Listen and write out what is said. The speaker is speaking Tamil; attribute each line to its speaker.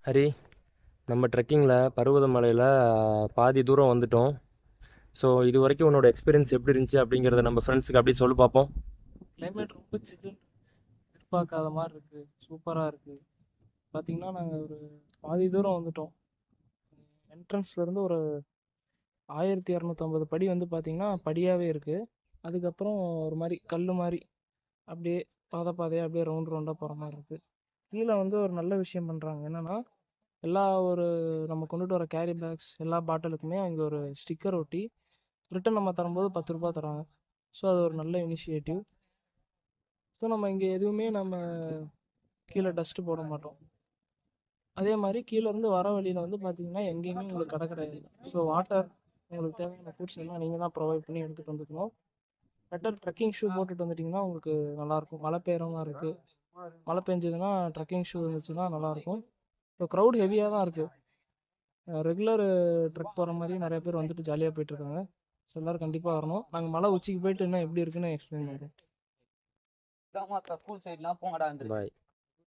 Speaker 1: ஹரி, நம்ம ட்ரெக்கிங்கில் பருவதமலையில் பாதி தூரம் வந்துட்டோம். ஸோ இது வரைக்கும் உன்னோட எக்ஸ்பீரியன்ஸ் எப்படி இருந்துச்சு அப்படிங்கிறத நம்ம ஃப்ரெண்ட்ஸுக்கு அப்படியே சொல்லி பார்ப்போம்.
Speaker 2: கிளைமேட் ரொம்ப சில்லுன்னு எதிர்பார்க்காத மாதிரி இருக்குது. சூப்பராக இருக்குது. பார்த்தீங்கன்னா நாங்கள் ஒரு பாதி தூரம் வந்துட்டோம். என்ட்ரன்ஸ்லேருந்து ஒரு 1250 படி வந்து பார்த்தீங்கன்னா படியாகவே இருக்குது. அதுக்கப்புறம் ஒரு மாதிரி கல் மாதிரி அப்படியே பாதையாக அப்படியே ரவுண்டாக போகிற மாதிரி இருக்குது. கீழே வந்து ஒரு நல்ல விஷயம் பண்ணுறாங்க. என்னென்னா எல்லா ஒரு நம்ம கொண்டுட்டு வர கேரி பேக்ஸ் எல்லா பாட்டிலுக்குமே அங்கே ஒரு ஸ்டிக்கர் ஒட்டி ரிட்டன் நம்ம தரும்போது 10 ரூபா தராங்க. ஸோ அது ஒரு நல்ல இனிஷியேட்டிவ். ஸோ நம்ம இங்கே எதுவுமே நம்ம கீழே டஸ்ட்டு போட மாட்டோம். அதே மாதிரி கீழேருந்து வர வழியில் வந்து பார்த்தீங்கன்னா எங்கேயுமே உங்களுக்கு கடை கிடையாது. ஸோ வாட்டர் உங்களுக்கு தேவையான ஃபுட்ஸ் எல்லாம் நீங்கள் தான் ப்ரொவைட் பண்ணி எடுத்துகிட்டு வந்துக்கணும். பெட்டர் ட்ரெக்கிங் ஷூ போட்டுட்டு வந்துட்டிங்கன்னா உங்களுக்கு நல்லாயிருக்கும். மழை பெய்கிற மாதிரி இருக்குது. மழை பெஞ்சதுன்னா ட்ரெக்கிங் ஷூ இருந்துச்சுன்னா நல்லாயிருக்கும். இப்போ க்ரௌட் ஹெவியாக தான் இருக்குது. ரெகுலர் ட்ரெக் போகிற மாதிரி நிறைய பேர் வந்துட்டு ஜாலியாக போயிட்டுருக்காங்க. ஸோ எல்லோரும் கண்டிப்பாக வரணும். நாங்கள் மலை உச்சிக்கு போயிட்டு இன்னும் எப்படி இருக்குன்னு எக்ஸ்பிளைன் பண்ணுறோம்.
Speaker 1: பாய்.